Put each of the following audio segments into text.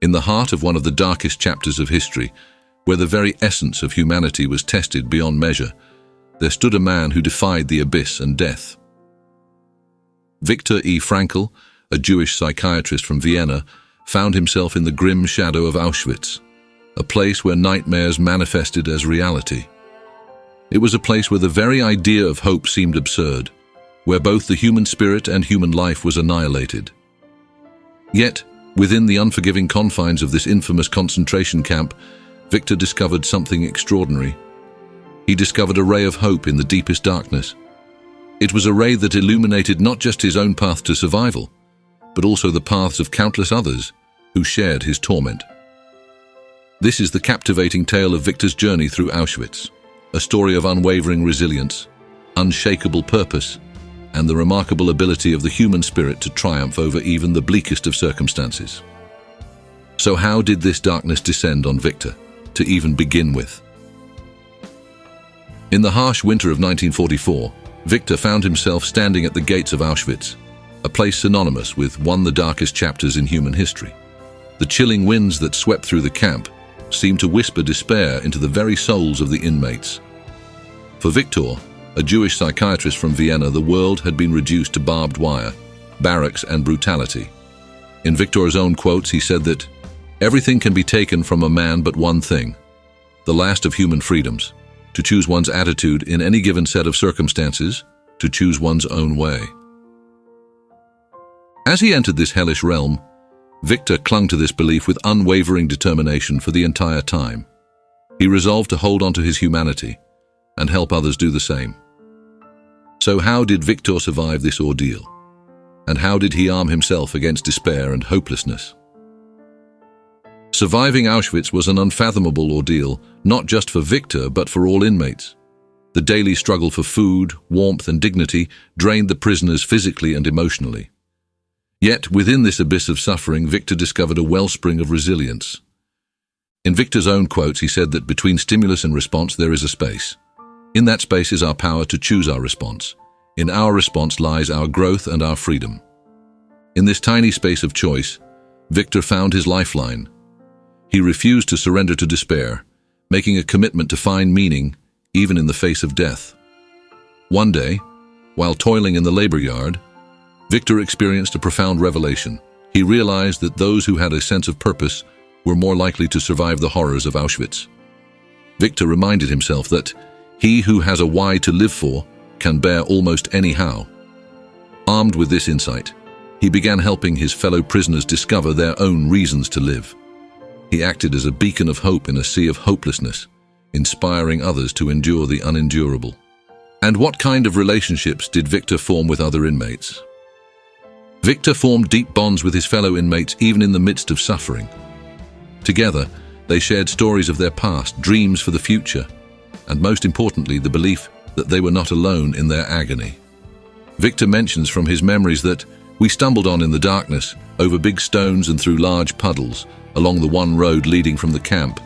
In the heart of one of the darkest chapters of history, where the very essence of humanity was tested beyond measure, there stood a man who defied the abyss and death. Viktor E. Frankl, a Jewish psychiatrist from Vienna, found himself in the grim shadow of Auschwitz, a place where nightmares manifested as reality. It was a place where the very idea of hope seemed absurd, where both the human spirit and human life was annihilated. Yet, within the unforgiving confines of this infamous concentration camp, Viktor discovered something extraordinary. He discovered a ray of hope in the deepest darkness. It was a ray that illuminated not just his own path to survival, but also the paths of countless others who shared his torment. This is the captivating tale of Viktor's journey through Auschwitz, a story of unwavering resilience, unshakable purpose, and the remarkable ability of the human spirit to triumph over even the bleakest of circumstances. So how did this darkness descend on Viktor, to even begin with? In the harsh winter of 1944, Viktor found himself standing at the gates of Auschwitz, a place synonymous with one of the darkest chapters in human history. The chilling winds that swept through the camp seemed to whisper despair into the very souls of the inmates. For Viktor, a Jewish psychiatrist from Vienna, the world had been reduced to barbed wire, barracks, and brutality. In Viktor's own quotes, he said that everything can be taken from a man but one thing, the last of human freedoms, to choose one's attitude in any given set of circumstances, to choose one's own way. As he entered this hellish realm, Viktor clung to this belief with unwavering determination for the entire time. He resolved to hold on to his humanity and help others do the same. So how did Viktor survive this ordeal? And how did he arm himself against despair and hopelessness? Surviving Auschwitz was an unfathomable ordeal, not just for Viktor, but for all inmates. The daily struggle for food, warmth, and dignity drained the prisoners physically and emotionally. Yet, within this abyss of suffering, Viktor discovered a wellspring of resilience. In Viktor's own quotes, he said that between stimulus and response there is a space. In that space is our power to choose our response. In our response lies our growth and our freedom. In this tiny space of choice, Viktor found his lifeline. He refused to surrender to despair, making a commitment to find meaning even in the face of death. One day, while toiling in the labor yard, Viktor experienced a profound revelation. He realized that those who had a sense of purpose were more likely to survive the horrors of Auschwitz. Viktor reminded himself that he who has a why to live for can bear almost any how. Armed with this insight, he began helping his fellow prisoners discover their own reasons to live. He acted as a beacon of hope in a sea of hopelessness, inspiring others to endure the unendurable. And what kind of relationships did Viktor form with other inmates? Viktor formed deep bonds with his fellow inmates even in the midst of suffering. Together, they shared stories of their past, dreams for the future, and most importantly, the belief that they were not alone in their agony. Viktor mentions from his memories that we stumbled on in the darkness, over big stones and through large puddles, along the one road leading from the camp.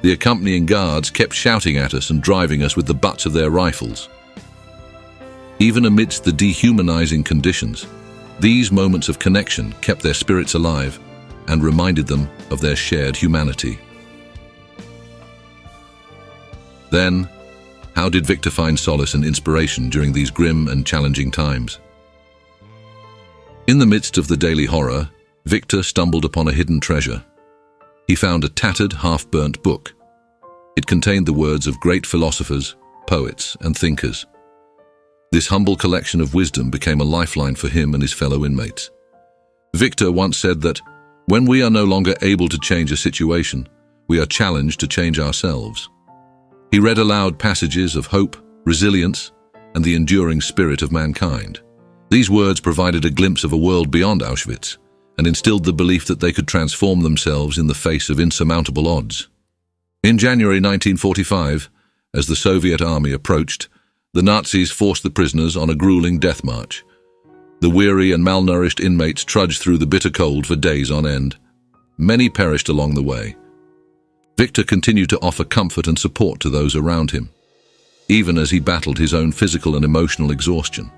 The accompanying guards kept shouting at us and driving us with the butts of their rifles. Even amidst the dehumanizing conditions, these moments of connection kept their spirits alive and reminded them of their shared humanity. Then, how did Viktor find solace and inspiration during these grim and challenging times? In the midst of the daily horror, Viktor stumbled upon a hidden treasure. He found a tattered, half-burnt book. It contained the words of great philosophers, poets, and thinkers. This humble collection of wisdom became a lifeline for him and his fellow inmates. Viktor once said that, when we are no longer able to change a situation, we are challenged to change ourselves. He read aloud passages of hope, resilience, and the enduring spirit of mankind. These words provided a glimpse of a world beyond Auschwitz and instilled the belief that they could transform themselves in the face of insurmountable odds. In January 1945, as the Soviet army approached, the Nazis forced the prisoners on a grueling death march. The weary and malnourished inmates trudged through the bitter cold for days on end. Many perished along the way. Viktor continued to offer comfort and support to those around him, even as he battled his own physical and emotional exhaustion.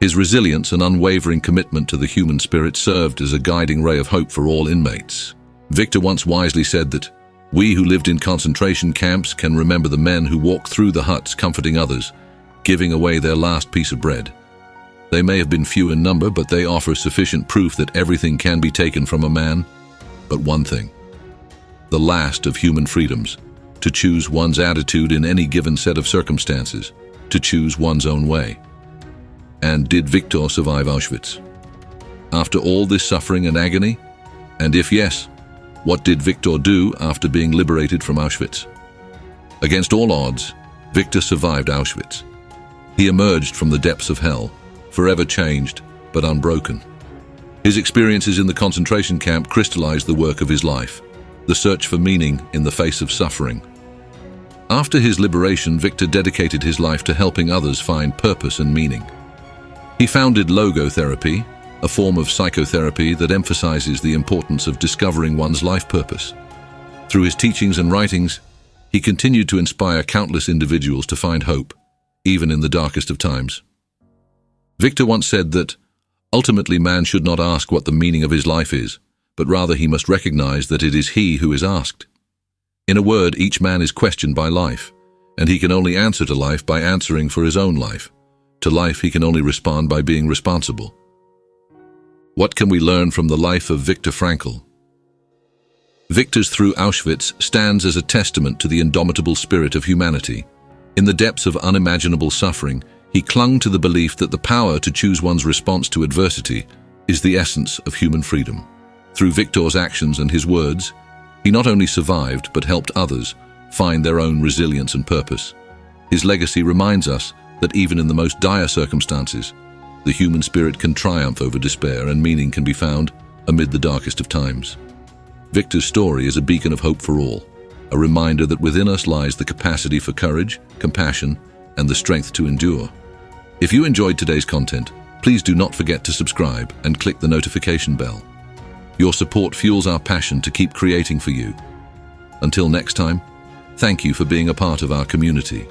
His resilience and unwavering commitment to the human spirit served as a guiding ray of hope for all inmates. Viktor once wisely said that, "We who lived in concentration camps can remember the men who walked through the huts comforting others, giving away their last piece of bread. They may have been few in number, but they offer sufficient proof that everything can be taken from a man, but one thing, the last of human freedoms, to choose one's attitude in any given set of circumstances, to choose one's own way." And did Viktor survive Auschwitz? After all this suffering and agony? And if yes, what did Viktor do after being liberated from Auschwitz? Against all odds, Viktor survived Auschwitz. He emerged from the depths of hell, forever changed but unbroken. His experiences in the concentration camp crystallized the work of his life, the search for meaning in the face of suffering. After his liberation, Viktor dedicated his life to helping others find purpose and meaning. He founded logotherapy, a form of psychotherapy that emphasizes the importance of discovering one's life purpose. Through his teachings and writings, he continued to inspire countless individuals to find hope, even in the darkest of times. Viktor once said that, "Ultimately, man should not ask what the meaning of his life is, but rather he must recognize that it is he who is asked." In a word, each man is questioned by life, and he can only answer to life by answering for his own life. To life, he can only respond by being responsible. What can we learn from the life of Viktor Frankl? Viktor's Through Auschwitz stands as a testament to the indomitable spirit of humanity. In the depths of unimaginable suffering, he clung to the belief that the power to choose one's response to adversity is the essence of human freedom. Through Viktor's actions and his words, he not only survived but helped others find their own resilience and purpose. His legacy reminds us that even in the most dire circumstances, the human spirit can triumph over despair and meaning can be found amid the darkest of times. Viktor's story is a beacon of hope for all, a reminder that within us lies the capacity for courage, compassion, and the strength to endure. If you enjoyed today's content, please do not forget to subscribe and click the notification bell. Your support fuels our passion to keep creating for you. Until next time, thank you for being a part of our community.